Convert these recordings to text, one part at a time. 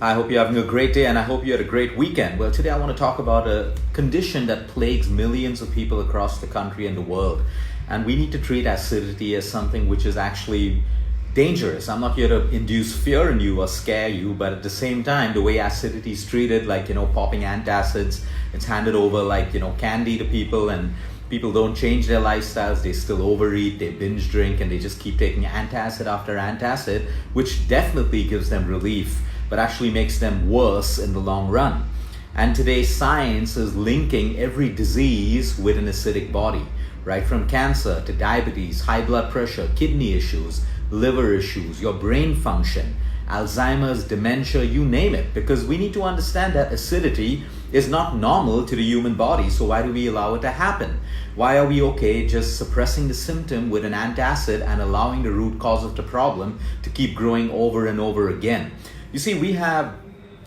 I hope you're having a great day and I hope you had a great weekend. Well, today I want to talk about a condition that plagues millions of people across the country and the world. And we need to treat acidity as something which is actually dangerous. I'm not here to induce fear in you or scare you, but at the same time, the way acidity is treated, like, popping antacids, it's handed over like, candy to people, and people don't change their lifestyles. They still overeat, they binge drink, and they just keep taking antacid after antacid, which definitely gives them relief, but actually makes them worse in the long run. And today, science is linking every disease with an acidic body, right? From cancer to diabetes, high blood pressure, kidney issues, liver issues, your brain function, Alzheimer's, dementia, you name it. Because we need to understand that acidity is not normal to the human body. So why do we allow it to happen? Why are we okay just suppressing the symptom with an antacid and allowing the root cause of the problem to keep growing over and over again? You see, we have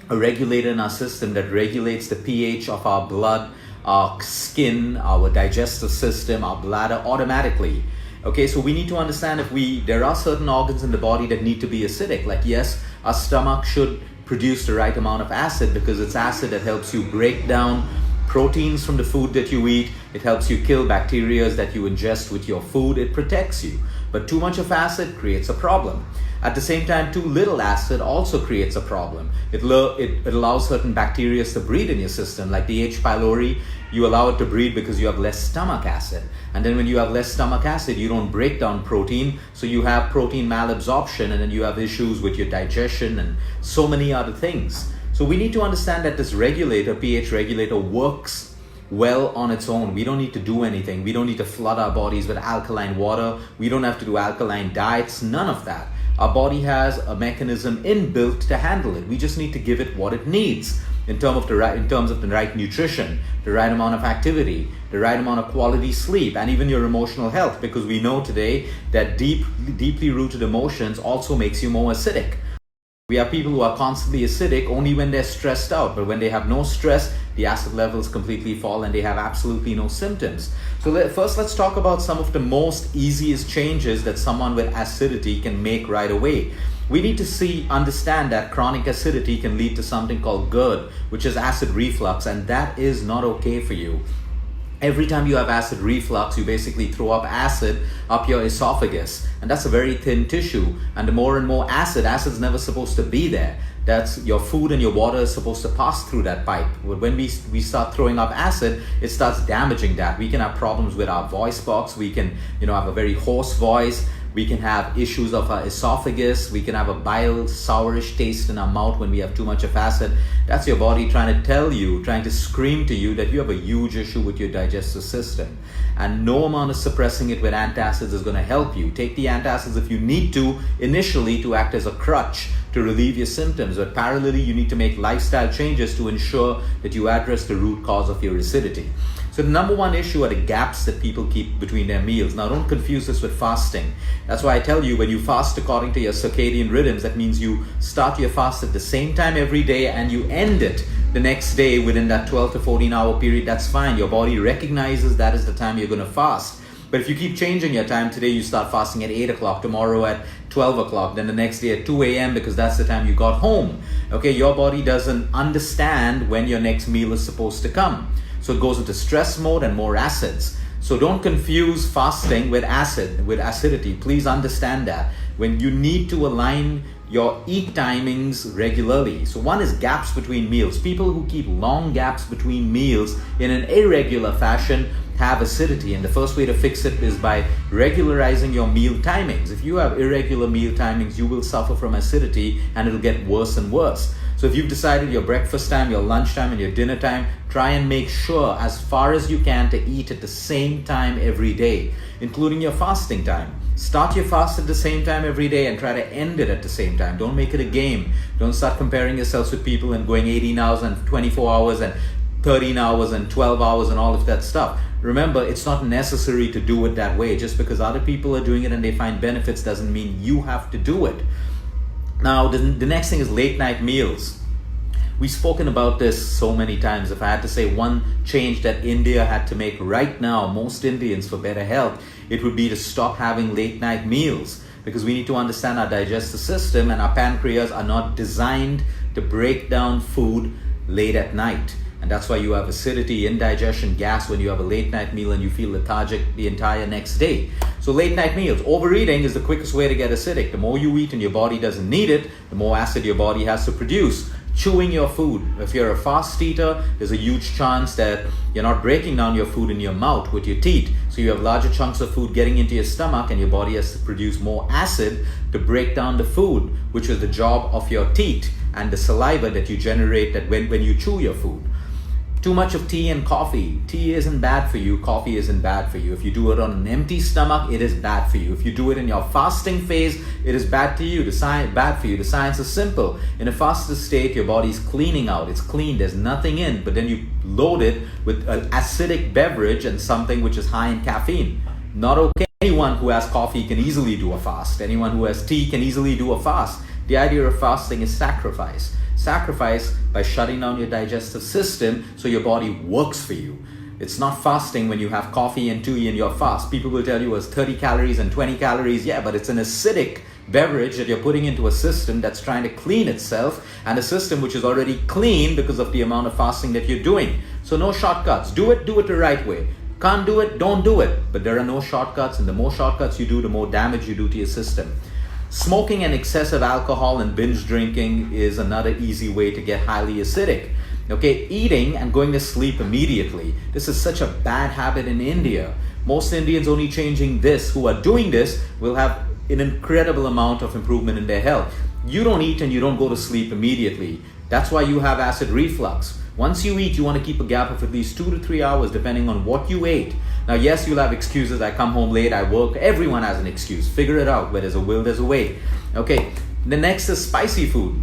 a regulator in our system that regulates the pH of our blood, our skin, our digestive system, our bladder automatically. Okay, so we need to understand there are certain organs in the body that need to be acidic. Like, yes, our stomach should produce the right amount of acid because it's acid that helps you break down proteins from the food that you eat. It helps you kill bacteria that you ingest with your food. It protects you. But too much of acid creates a problem. At the same time, too little acid also creates a problem. It allows certain bacteria to breed in your system, like the H. pylori. You allow it to breed because you have less stomach acid. And then when you have less stomach acid, you don't break down protein, so you have protein malabsorption, and then you have issues with your digestion and so many other things. So we need to understand that this regulator, pH regulator, works well on its own. We don't need to do anything. We don't need to flood our bodies with alkaline water. We don't have to do alkaline diets, none of that. Our body has a mechanism inbuilt to handle it. We just need to give it what it needs in terms of the right nutrition, the right amount of activity, the right amount of quality sleep, and even your emotional health, because we know today that deeply rooted emotions also makes you more acidic. We have people who are constantly acidic only when they're stressed out, but when they have no stress, the acid levels completely fall and they have absolutely no symptoms. So first, let's talk about some of the most easiest changes that someone with acidity can make right away. We need to understand that chronic acidity can lead to something called GERD, which is acid reflux, and that is not okay for you. Every time you have acid reflux, you basically throw up acid up your esophagus, and that's a very thin tissue. And the more and more acid's never supposed to be there. That's your food and your water is supposed to pass through that pipe. But when we start throwing up acid, it starts damaging that. We can have problems with our voice box. We can, have a very hoarse voice. We can have issues of our esophagus. We can have a bile, sourish taste in our mouth when we have too much of acid. That's your body trying to scream to you that you have a huge issue with your digestive system. And no amount of suppressing it with antacids is going to help you. Take the antacids if you need to, initially, to act as a crutch to relieve your symptoms. But parallelly, you need to make lifestyle changes to ensure that you address the root cause of your acidity. So the number one issue are the gaps that people keep between their meals. Now, don't confuse this with fasting. That's why I tell you, when you fast according to your circadian rhythms, that means you start your fast at the same time every day and you end it the next day within that 12 to 14 hour period. That's fine. Your body recognizes that is the time you're going to fast. But if you keep changing your time, today you start fasting at 8 o'clock, tomorrow at 12 o'clock, then the next day at 2 a.m. because that's the time you got home. Okay, your body doesn't understand when your next meal is supposed to come. So it goes into stress mode and more acids. So don't confuse fasting with acidity. Please understand that. When you need to align your eat timings regularly. So one is gaps between meals. People who keep long gaps between meals in an irregular fashion have acidity, and the first way to fix it is by regularizing your meal timings. If you have irregular meal timings, you will suffer from acidity and it'll get worse and worse. So if you've decided your breakfast time, your lunch time, and your dinner time, try and make sure as far as you can to eat at the same time every day, including your fasting time. Start your fast at the same time every day and try to end it at the same time. Don't make it a game. Don't start comparing yourselves with people and going 18 hours and 24 hours and 13 hours and 12 hours and all of that stuff. Remember, it's not necessary to do it that way. Just because other people are doing it and they find benefits doesn't mean you have to do it. Now, the next thing is late night meals. We've spoken about this so many times. If I had to say one change that India had to make right now, most Indians, for better health, it would be to stop having late night meals. Because we need to understand our digestive system and our pancreas are not designed to break down food late at night. And that's why you have acidity, indigestion, gas when you have a late night meal and you feel lethargic the entire next day. So late night meals, overeating is the quickest way to get acidic. The more you eat and your body doesn't need it, the more acid your body has to produce. Chewing your food. If you're a fast eater, there's a huge chance that you're not breaking down your food in your mouth with your teeth. So you have larger chunks of food getting into your stomach and your body has to produce more acid to break down the food, which is the job of your teeth and the saliva that you generate that when you chew your food. Too much of tea and coffee. Tea isn't bad for you. Coffee isn't bad for you. If you do it on an empty stomach, it is bad for you. If you do it in your fasting phase, it is bad for you. Bad for you. The science is simple. In a fasted state, your body's cleaning out. It's clean. There's nothing in. But then you load it with an acidic beverage and something which is high in caffeine. Not okay. Anyone who has coffee can easily do a fast. Anyone who has tea can easily do a fast. The idea of fasting is sacrifice. Sacrifice by shutting down your digestive system so your body works for you. It's not fasting when you have coffee and tea in your fast. People will tell you it's 30 calories and 20 calories. Yeah, but it's an acidic beverage that you're putting into a system that's trying to clean itself, and a system which is already clean because of the amount of fasting that you're doing. So no shortcuts. Do it the right way. Can't do it, don't do it. But there are no shortcuts, and the more shortcuts you do, the more damage you do to your system. Smoking and excessive alcohol and binge drinking is another easy way to get highly acidic. Okay, eating and going to sleep immediately. This is such a bad habit in India. Most Indians only changing this, who are doing this, will have an incredible amount of improvement in their health. You don't eat and you don't go to sleep immediately. That's why you have acid reflux. Once you eat, you want to keep a gap of at least 2 to 3 hours depending on what you ate. Now, yes, you'll have excuses. I come home late, I work. Everyone has an excuse. Figure it out. Where there's a will, there's a way. Okay, the next is spicy food.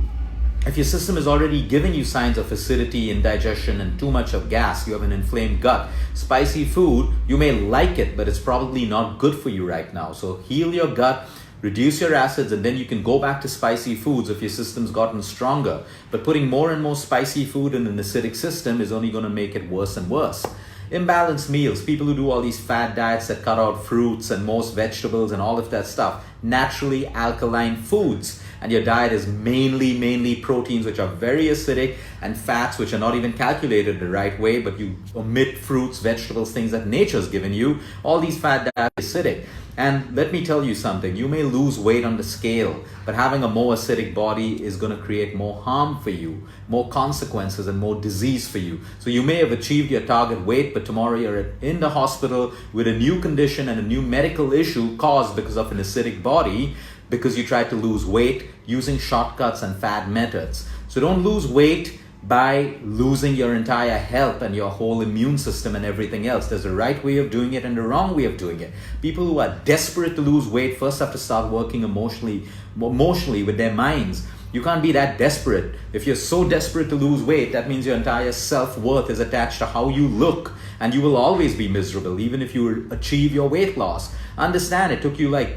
If your system is already giving you signs of acidity, indigestion, and too much of gas, you have an inflamed gut. Spicy food, you may like it, but it's probably not good for you right now. So heal your gut, reduce your acids, and then you can go back to spicy foods if your system's gotten stronger. But putting more and more spicy food in an acidic system is only going to make it worse and worse. Imbalanced meals, people who do all these fad diets that cut out fruits and most vegetables and all of that stuff, naturally alkaline foods, and your diet is mainly proteins which are very acidic and fats which are not even calculated the right way, but you omit fruits, vegetables, things that nature's given you. All these fad diets are acidic. And let me tell you something, you may lose weight on the scale, but having a more acidic body is going to create more harm for you, more consequences and more disease for you. So you may have achieved your target weight, but tomorrow you're in the hospital with a new condition and a new medical issue caused because of an acidic body, because you tried to lose weight using shortcuts and fad methods. So don't lose weight by losing your entire health and your whole immune system and everything else. There's a right way of doing it and a wrong way of doing it. People who are desperate to lose weight first have to start working emotionally with their minds. You can't be that desperate. If you're so desperate to lose weight, that means your entire self-worth is attached to how you look, and you will always be miserable even if you achieve your weight loss. Understand, it took you like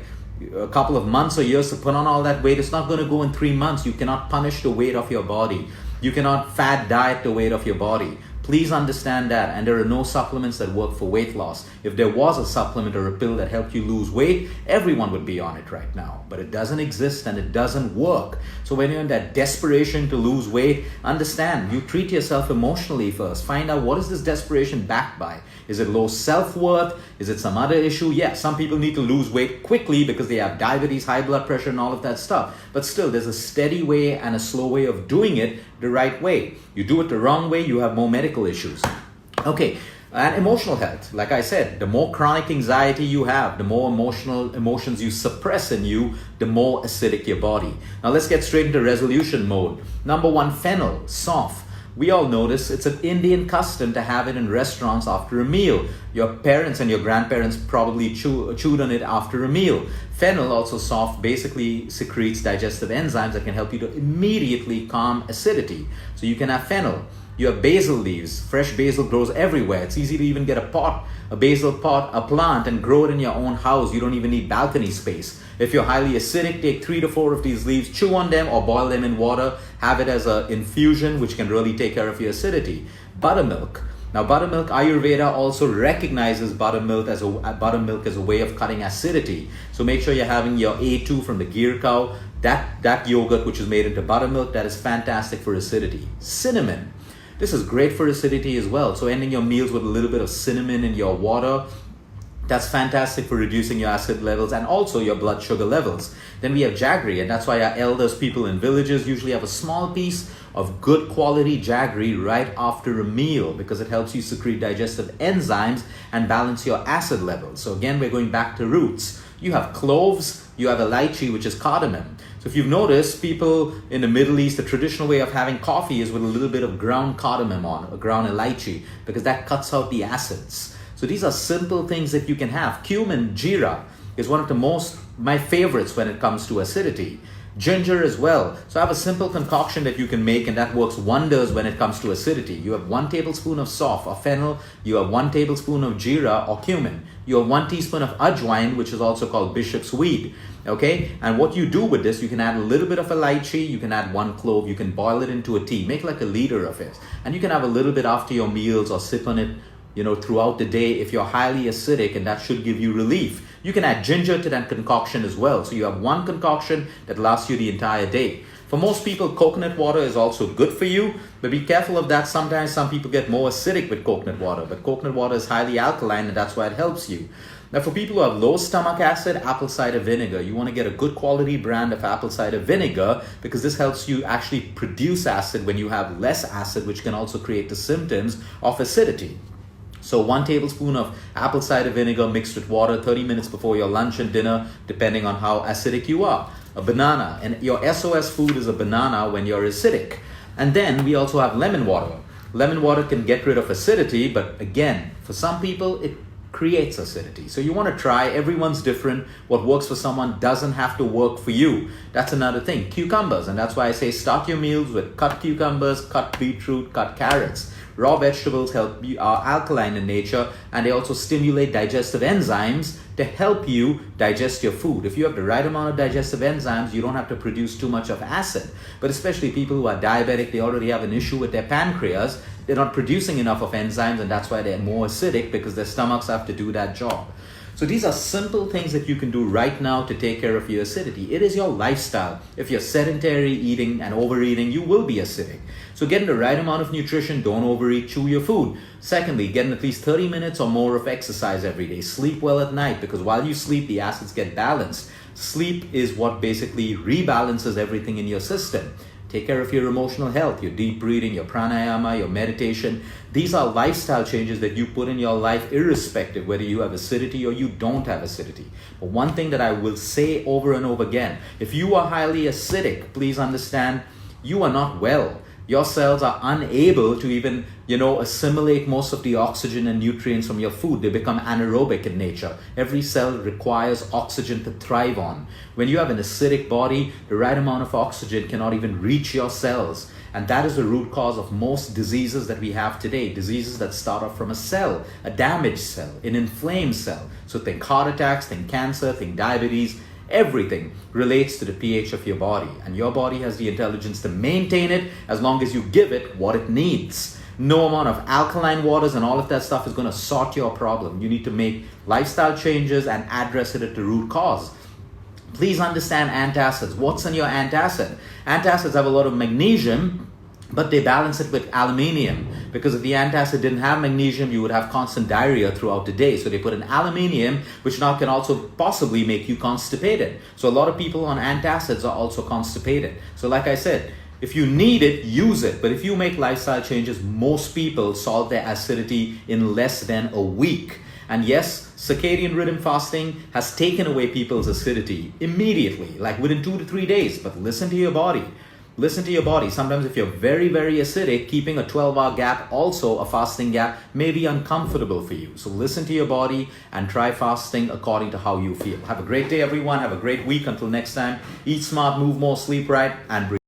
a couple of months or years to put on all that weight. It's not going to go in 3 months. You cannot punish the weight of your body. You cannot fat diet the weight of your body. Please understand that. And there are no supplements that work for weight loss. If there was a supplement or a pill that helped you lose weight, everyone would be on it right now. But it doesn't exist and it doesn't work. So when you're in that desperation to lose weight, understand, you treat yourself emotionally first. Find out, what is this desperation backed by? Is it low self-worth? Is it some other issue? Yeah, some people need to lose weight quickly because they have diabetes, high blood pressure, and all of that stuff. But still, there's a steady way and a slow way of doing it the right way. You do it the wrong way, you have more medical issues. Okay, and emotional health. Like I said, the more chronic anxiety you have, the more emotions you suppress in you, the more acidic your body. Now let's get straight into resolution mode. Number 1, fennel, soft. We all know this. It's an Indian custom to have it in restaurants after a meal. Your parents and your grandparents probably chewed on it after a meal. Fennel, also soft, basically secretes digestive enzymes that can help you to immediately calm acidity. So you can have fennel. You have basil leaves. Fresh basil grows everywhere. It's easy to even get a basil pot, a plant, and grow it in your own house. You don't even need balcony space. If you're highly acidic, take 3 to 4 of these leaves, chew on them or boil them in water. Have it as an infusion, which can really take care of your acidity. Buttermilk. Now, buttermilk, Ayurveda also recognizes buttermilk as a way of cutting acidity. So make sure you're having your A2 from the ghee cow. That yogurt, which is made into buttermilk, that is fantastic for acidity. Cinnamon. This is great for acidity as well. So ending your meals with a little bit of cinnamon in your water, that's fantastic for reducing your acid levels and also your blood sugar levels. Then we have jaggery, and that's why our elders, people in villages, usually have a small piece of good quality jaggery right after a meal because it helps you secrete digestive enzymes and balance your acid levels. So again, we're going back to roots. You have cloves, you have elaichi, which is cardamom. So if you've noticed, people in the Middle East, the traditional way of having coffee is with a little bit of ground cardamom on, or ground elaichi, because that cuts out the acids. So these are simple things that you can have. Cumin, jeera, is one of my favorites when it comes to acidity. Ginger as well. So I have a simple concoction that you can make, and that works wonders when it comes to acidity. You have 1 tablespoon of soft or fennel, you have 1 tablespoon of jeera or cumin, you have 1 teaspoon of ajwain, which is also called bishop's weed. Okay, and what you do with this, you can add a little bit of elaichi, you can add 1 clove, you can boil it into a tea, make like a liter of it, and you can have a little bit after your meals or sip on it, throughout the day if you're highly acidic, and that should give you relief. You can add ginger to that concoction as well. So you have 1 concoction that lasts you the entire day. For most people, coconut water is also good for you, but be careful of that. Sometimes some people get more acidic with coconut water, but coconut water is highly alkaline, and that's why it helps you. Now, for people who have low stomach acid, apple cider vinegar. You want to get a good quality brand of apple cider vinegar because this helps you actually produce acid when you have less acid, which can also create the symptoms of acidity. So 1 tablespoon of apple cider vinegar mixed with water 30 minutes before your lunch and dinner, depending on how acidic you are. A banana, and your SOS food is a banana when you're acidic. And then we also have lemon water. Lemon water can get rid of acidity, but again, for some people, it creates acidity. So you want to try. Everyone's different. What works for someone doesn't have to work for you. That's another thing. Cucumbers, and that's why I say start your meals with cut cucumbers, cut beetroot, cut carrots. Raw vegetables are alkaline in nature, and they also stimulate digestive enzymes to help you digest your food. If you have the right amount of digestive enzymes, you don't have to produce too much of acid. But especially people who are diabetic, they already have an issue with their pancreas. They're not producing enough of enzymes, and that's why they're more acidic, because their stomachs have to do that job. So these are simple things that you can do right now to take care of your acidity. It is your lifestyle. If you're sedentary, eating and overeating, you will be acidic. So getting the right amount of nutrition, don't overeat, chew your food. Secondly, getting at least 30 minutes or more of exercise every day. Sleep well at night, because while you sleep, the acids get balanced. Sleep is what basically rebalances everything in your system. Take care of your emotional health, your deep breathing, your pranayama, your meditation. These are lifestyle changes that you put in your life irrespective whether you have acidity or you don't have acidity. But one thing that I will say over and over again, if you are highly acidic, please understand you are not well. Your cells are unable to even, assimilate most of the oxygen and nutrients from your food. They become anaerobic in nature. Every cell requires oxygen to thrive on. When you have an acidic body, the right amount of oxygen cannot even reach your cells. And that is the root cause of most diseases that we have today. Diseases that start off from a cell, a damaged cell, an inflamed cell. So think heart attacks, think cancer, think diabetes. Everything relates to the pH of your body, and your body has the intelligence to maintain it as long as you give it what it needs. No amount of alkaline waters and all of that stuff is going to sort your problem. You need to make lifestyle changes and address it at the root cause. Please understand antacids. What's in your antacid? Antacids have a lot of magnesium, but they balance it with aluminium, because if the antacid didn't have magnesium, you would have constant diarrhea throughout the day. So they put in aluminium, which now can also possibly make you constipated. So a lot of people on antacids are also constipated. So like I said, if you need it, use it. But if you make lifestyle changes, most people solve their acidity in less than a week. And yes, circadian rhythm fasting has taken away people's acidity immediately, like within 2 to 3 days. But listen to your body. Listen to your body. Sometimes if you're very, very acidic, keeping a 12-hour gap, also a fasting gap, may be uncomfortable for you. So listen to your body and try fasting according to how you feel. Have a great day, everyone. Have a great week. Until next time, eat smart, move more, sleep right, and breathe.